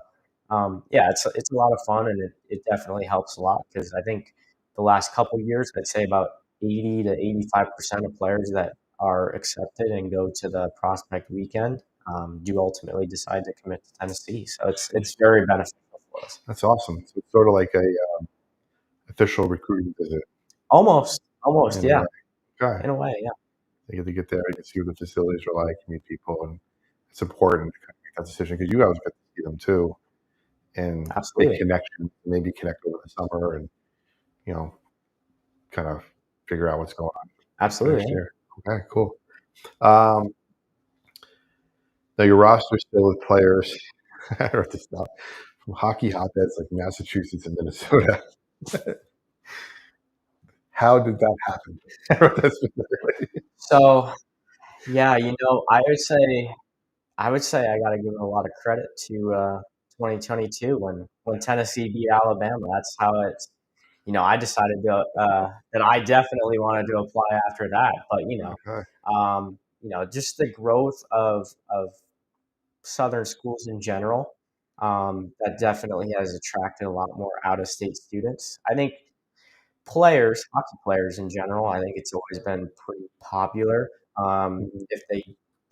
yeah, it's a lot of fun, and it definitely helps a lot because I think the last couple years, I'd say about 80 to 85% of players that are accepted and go to the prospect weekend do ultimately decide to commit to Tennessee. So it's very beneficial for us. That's awesome. So it's sort of like a official recruiting visit Almost, in a yeah, way. Okay. in a way, yeah. They get to get there, you can see what the facilities are like, meet people, and it's important to kind of make that decision because you guys get to see them too and make Absolutely. connections, maybe connect over the summer and, you know, kind of figure out what's going on Absolutely. next Yeah. year. Okay, cool. Um, Now your roster still with players. I wrote this down from hockey hotbeds like Massachusetts and Minnesota. How did that happen? I wrote that specifically. So yeah, I would say I got to give a lot of credit to 2022 when Tennessee beat Alabama. That's how it's. I decided that I definitely wanted to apply after that. But Okay. just the growth of Southern schools in general, that definitely has attracted a lot more out of state students. I think hockey players in general, I think it's always been pretty popular. Mhm. If they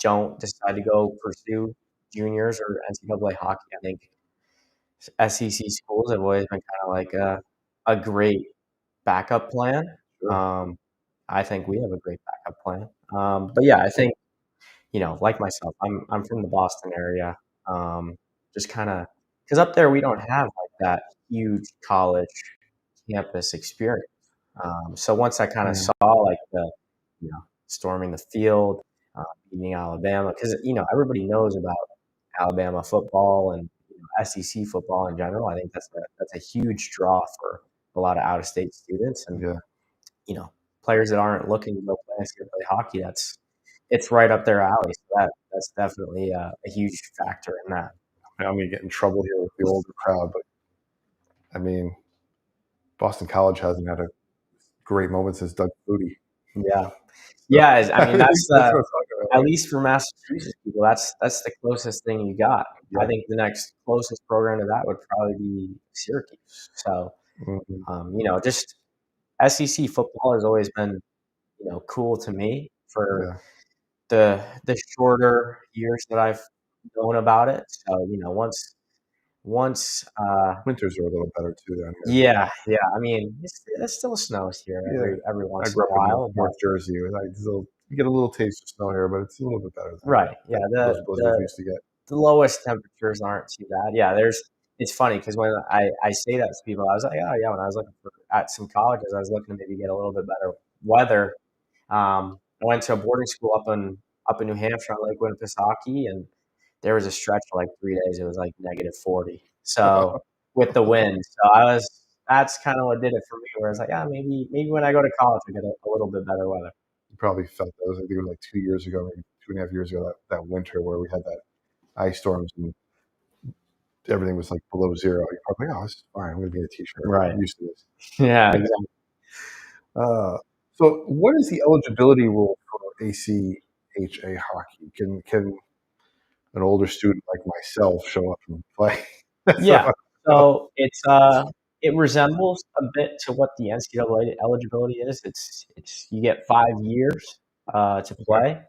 don't decide to go pursue juniors or NCAA hockey, I think SEC schools have always been kind of like a great backup plan. Sure. Um, I think we have a great backup plan. But yeah, I think like myself, I'm from the Boston area. Just kind of because up there we don't have like that huge college campus experience. So once I kind of Mm, saw like the storming the field, beating Alabama, because everybody knows about Alabama football and SEC football in general. I think that's a huge draw for a lot of out of state students and yeah. you know players that aren't looking to go play NCAA hockey. It's right up their alley. So that's definitely a huge factor in that. I'm gonna get in trouble here with the older crowd, but I mean, Boston College hasn't had a great moment since Doug Flutie. Yeah, So yeah. I I mean, mean, that's that's what I'm talking about. at Like, least for Massachusetts people, that's the closest thing you got. I yeah. think the next closest program to that would probably be Syracuse. So, Mhm. just SEC football has always been, cool to me for Yeah. the shorter years that I've known about it. So, once, Winters are a little better too down here, but yeah, yeah. I mean, it still snows here yeah. every I once in grew a up in while, but North Jersey, and you get a little taste of snow here, but it's a little bit better than right, yeah. those blizzards we used to get. The lowest temperatures aren't too bad. Yeah, it's funny because when I say that to people, I was like, oh yeah, when I was looking at some colleges, I was looking to maybe get a little bit better weather. I went to a boarding school up in New Hampshire on Lake Winnipesaukee, and there was a stretch for like 3 days. It was like -40. So with the wind, so that's kind of what did it for me. Where I was like, yeah, maybe when I go to college, I get a little bit better weather. You probably felt those. I think it was like 2 years ago, maybe 2.5 years ago, that winter where we had that ice storms and everything was like below zero. You're probably like, oh, this is fine. I'm going to be in a t-shirt. Right. I'm used to this. Yeah. Exactly. Uh, so, what is the eligibility rule for ACHA hockey? Can an older student like myself show up and play? That's what I Yeah. want to know. So it resembles a bit to what the NCAA eligibility is. It's you get 5 years to play,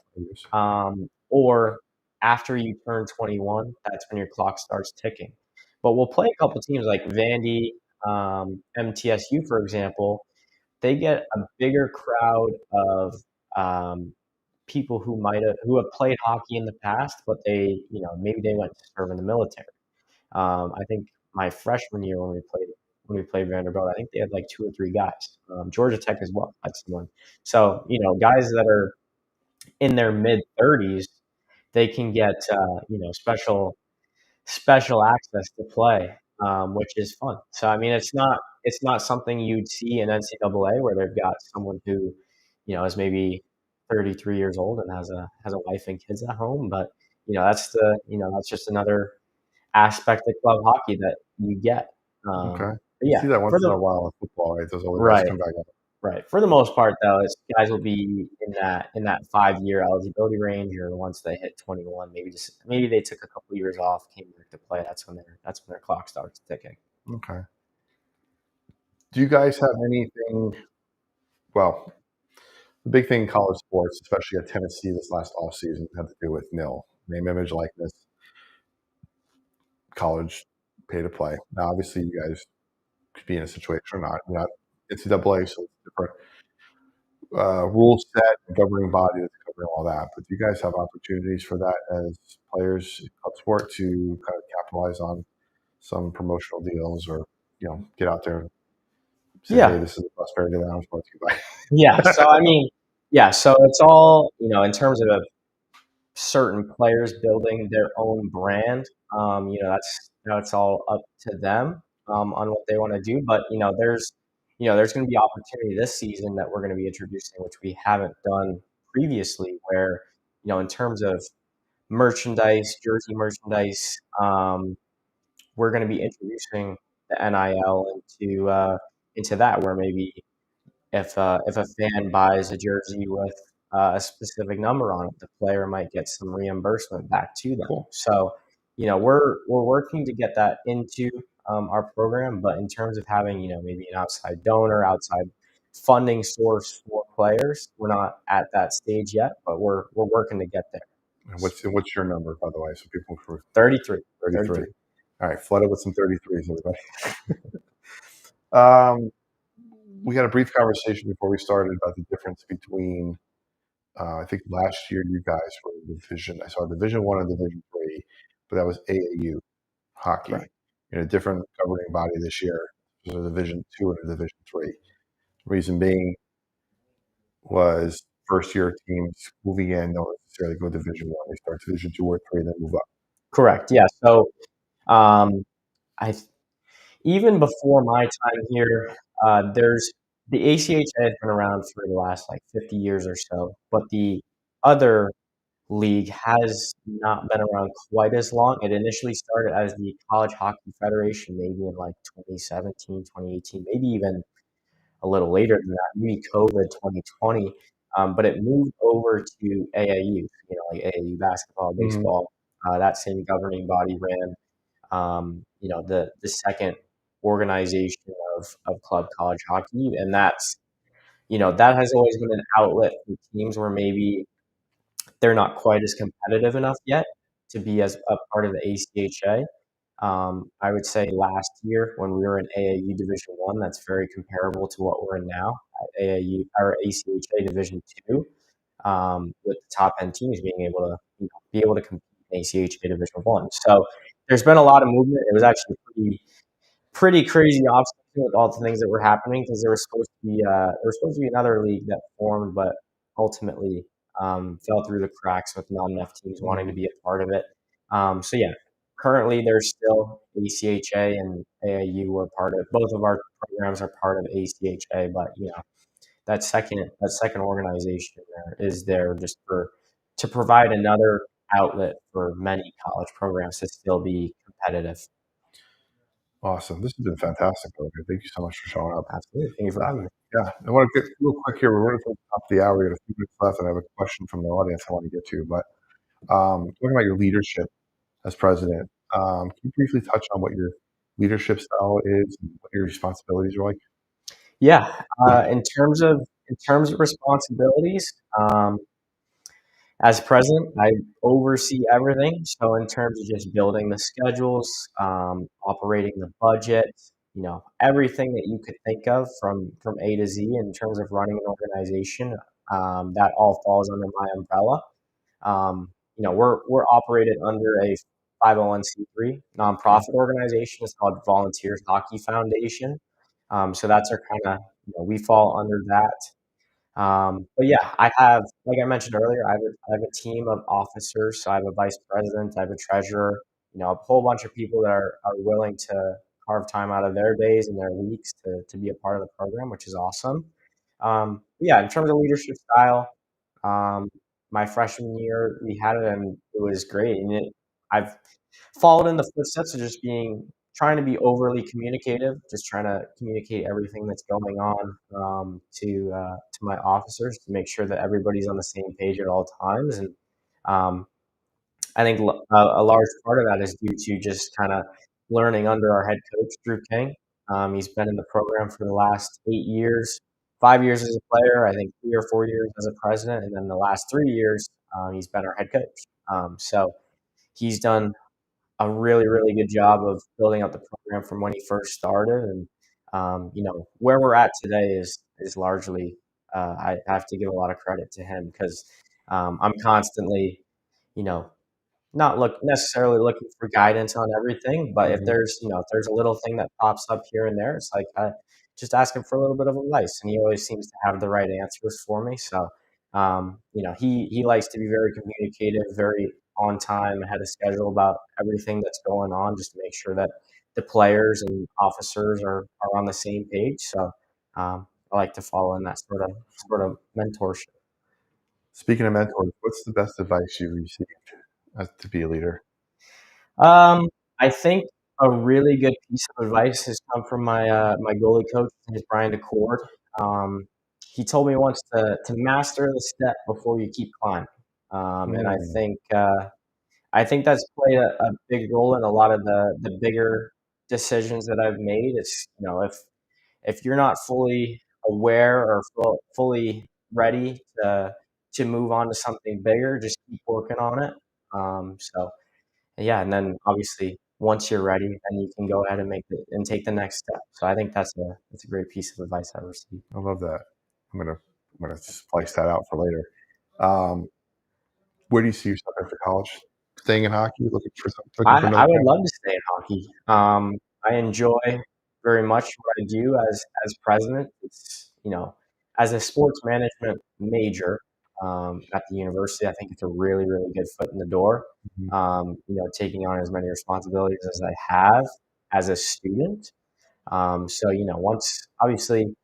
or after you turn 21, that's when your clock starts ticking. But we'll play a couple teams like Vandy, MTSU, for example. They get a bigger crowd of people who have played hockey in the past, but maybe they went to serve in the military. I think my freshman year when we played Vanderbilt, I think they had like 2 or 3 guys. Georgia Tech as well had someone. So guys that are in their mid 30s, they can get special access to play, which is fun. So I mean, it's not something you'd see in NCAA where they've got someone who is maybe 33 years old and has a wife and kids at home, but that's just another aspect of club hockey that you get. Okay. But You yeah, see that once in a while in football, right? Those older guys right, come back up. right. For the most part, though, guys will be in that 5 year eligibility range, or once they hit 21, maybe they took a couple years off, came back to play. That's when their clock starts ticking. Okay. Do you guys have anything? Well, the big thing in college sports, especially at Tennessee this last offseason, had to do with name, image, likeness, college pay to play. Now, obviously, you guys could be in a situation or not. You're not NCAA, so it's different rule set and governing body that's covering all that. But do you guys have opportunities for that as players in club sport to kind of capitalize on some promotional deals or get out there and say, hey, this is the prosperity that I'm brought to you by? Yeah. So I mean, so it's all in terms of certain players building their own brand. That's all up to them on what they want to do. But there's going to be opportunity this season that we're going to be introducing, which we haven't done previously. Where in terms of merchandise, jersey merchandise, we're going to be introducing the NIL into that. Where maybe if a fan buys a jersey with a specific number on it, the player might get some reimbursement back to them. Cool. So, we're working to get that into our program, but in terms of having maybe an outside donor, outside funding source for players, we're not at that stage yet, but we're working to get there. And what's your number, by the way, so people can 33. 33. All right, flood it with some 33s, everybody. We had a brief conversation before we started about the difference between, I think last year you guys were in Division. I saw Division 1 and Division 3, but that was AAU hockey. Right. In a different governing body this year. There's a Division 2 and a Division 3. Reason being was first-year teams moving in don't necessarily go Division 1. They start Division 2 or 3 and then move up. Correct. Yeah. So, even before my time here, there's the ACHA has been around for the last 50 years or so, but the other league has not been around quite as long. It initially started as the College Hockey Federation, maybe in 2017, 2018, maybe even a little later than that, maybe COVID 2020. But it moved over to AAU, like AAU basketball, baseball. That same governing body ran the second organization of club college hockey, and that has always been an outlet for teams where maybe they're not quite as competitive enough yet to be as a part of the ACHA. I would say last year when we were in AAU Division 1, that's very comparable to what we're in now at AAU or ACHA Division 2, with the top end teams being able to compete in ACHA Division 1. So there's been a lot of movement. It was actually pretty crazy offseason with all the things that were happening, because there was supposed to be another league that formed, but ultimately fell through the cracks with not enough teams wanting to be a part of it. So yeah, currently there's still ACHA and AAU are part of. Both of our programs are part of ACHA, but that second organization is there just to provide another outlet for many college programs to still be competitive. Awesome. This has been fantastic, Logan. Thank you so much for showing up. Absolutely. Thank you for having me. Yeah. I want to get real quick here. We're running to the top of the hour. We got a few minutes left, and I have a question from the audience I want to get to. But talking about your leadership as president, can you briefly touch on what your leadership style is and what your responsibilities are like? Yeah, in terms of responsibilities, as president, I oversee everything. So in terms of just building the schedules, operating the budget, everything that you could think of from A to Z in terms of running an organization, that all falls under my umbrella. We're operated under a 501(c)(3) nonprofit organization. It's called Volunteers Hockey Foundation. So that's our kind of, we fall under that. But yeah, like I mentioned earlier, I have a team of officers. So I have a vice president, I have a treasurer, a whole bunch of people that are willing to carve time out of their days and their weeks to be a part of the program, which is awesome. Yeah, in terms of leadership style, um, my freshman year we had it and it was great. And I've followed in the footsteps of just trying to be overly communicative, just trying to communicate everything that's going on to my officers to make sure that everybody's on the same page at all times. And um, I think a large part of that is due to just kind of learning under our head coach, Drew King. He's been in the program for the last 8 years, 5 years as a player, I think 3 or 4 years as a president, and then the last 3 years he's been our head coach. So he's done a really, really good job of building up the program from when he first started. And, where we're at today is largely, I have to give a lot of credit to him because I'm constantly, you know, not necessarily looking for guidance on everything, but if Mhm. there's a little thing that pops up here and there, it's like just ask him for a little bit of advice, and he always seems to have the right answers for me. So, he likes to be very communicative, very on time, ahead of schedule about everything that's going on, just to make sure that the players and officers are on the same page. So, I like to follow in that sort of mentorship. Speaking of mentors, what's the best advice you received as to be a leader? Um, I think a really good piece of advice has come from my goalie coach, his name is Brian DeCord. Um, he told me once to master the step before you keep climbing, and Mm, I think that's played a big role in a lot of the bigger decisions that I've made. It's if you're not fully aware or fully ready to move on to something bigger, just keep working on it. So yeah, and then obviously once you're ready, then you can go ahead and take the next step. So I think that's a great piece of advice I received. I love that. I'm gonna splice that out for later. Um, where do you see yourself after college? Staying in hockey, looking for another I would challenge? love to stay in hockey. I enjoy very much what I do as president. It's as a sports management major at the university, I think it's a really really good foot in the door. Mhm. Taking on as many responsibilities as I have as a student. So once obviously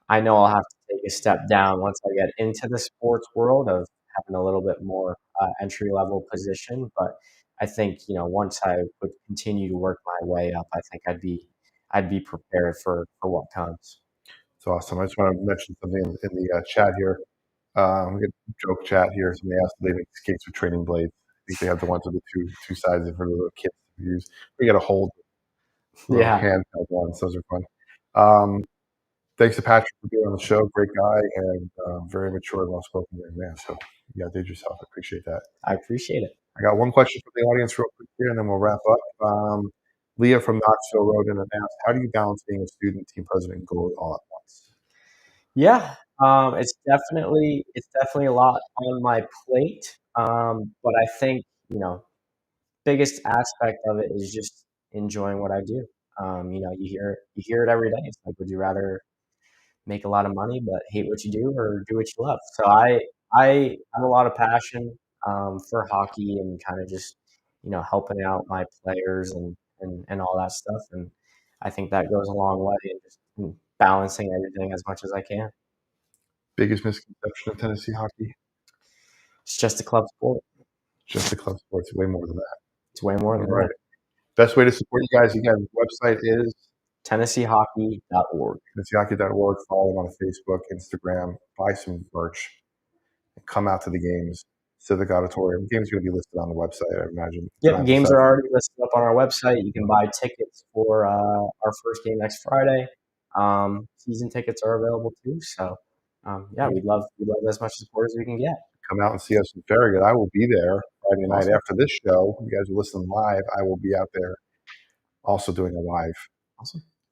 I know I'll have to take a step down once I get into the sports world of having a little bit more entry level position. But I think once I would continue to work my way up, I think I'd be prepared for what comes. It's awesome. I just want to mention something in the chat here. We get a joke chat here. Somebody asked if they make skates with training blades. I think they have the ones with the two sides for the little kids to use. We got to hold little Yeah, handheld ones. Those are fun. Um, thanks to Patrick for being on the show. Great guy and very mature and well spoken young man. So yeah, did yourself. I appreciate that. I appreciate it. I got one question from the audience real quick here, and then we'll wrap up. Leah from Knoxville wrote in and asked, "How do you balance being a student, team president, and goalie all at once?" Yeah, it's definitely a lot on my plate. But I think biggest aspect of it is just enjoying what I do. You hear it every day. It's like, would you rather make a lot of money but hate what you do or do what you love? So I have a lot of passion for hockey and kind of just helping out my players and all that stuff. And I think that goes a long way in just balancing everything as much as I can. Biggest misconception of Tennessee hockey? It's just a club sport. Just a club sport. It's way more than that. It's way more All than right. that. Best way to support you guys, again, website is TennesseeHockey.org. tennesseehockey.org. Follow them on Facebook, Instagram. Buy some merch and come out to the games. Civic Auditorium. The game's going to be listed on the website, I imagine. Yep, games are already listed up on our website. You can buy tickets for our first game next Friday. Season tickets are available too. So, we'd love as much support as we can get. Come out and see us in Farragut. I will be there Friday night after this show. You guys are listening live. I will be out there also doing a live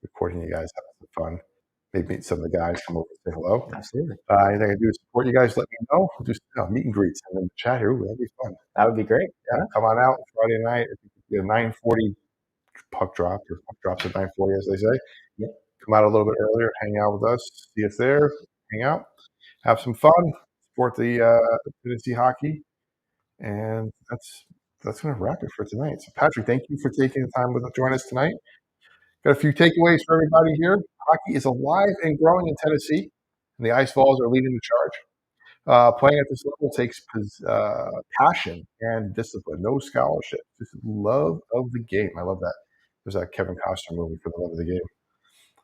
recording. You guys have some fun. Maybe meet some of the guys, come over and say hello. Absolutely. Anything I do to support you guys, let me know. We'll do meet and greets and then chat here. Ooh, that'd be fun. That would be great. Yeah, come on out Friday night. If you could get a 9:40 puck drop, or puck drops at 9:40, as they say. Yep. Come out a little bit earlier, hang out with us, see us there, hang out, have some fun, support the Tennessee hockey, and that's going to wrap it for tonight. So, Patrick, thank you for taking the time to join us tonight. Got a few takeaways for everybody here. Hockey is alive and growing in Tennessee, and the Ice Vols are leading the charge. Playing at this level takes passion and discipline, no scholarship, just love of the game. I love that. There's that Kevin Costner movie, For the Love of the Game.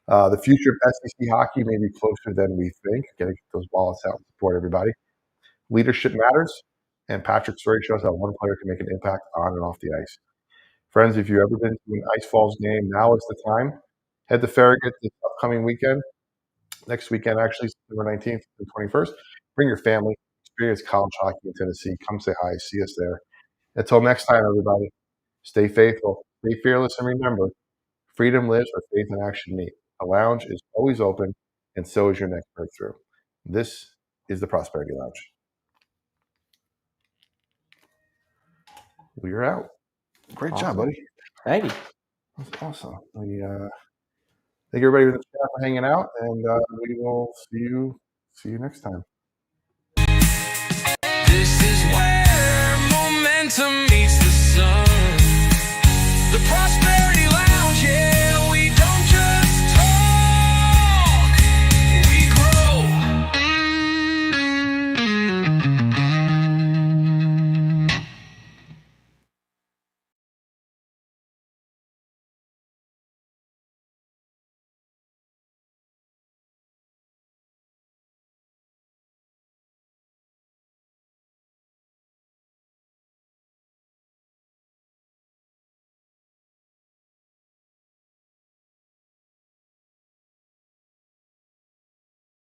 The future of SEC hockey may be closer than we think. Getting those wallets out and support everybody. Leadership matters, and Patrick's story shows how one player can make an impact on and off the ice. Friends, if you've ever been to an Ice Vols game, now is the time. Head to Farragut this upcoming weekend. Next weekend, actually, September 19th and 21st. Bring your family. Experience college hockey in Tennessee. Come say hi. See us there. Until next time, everybody, stay faithful, stay fearless, and remember, freedom lives where faith and action meet. A lounge is always open, and so is your next breakthrough. This is the Prosperity Lounge. We're out. Great job, buddy. Thank you. That's awesome. Thank everybody in the chat for hanging out, and we will see you next time. This is where momentum meets the sun. The prosperity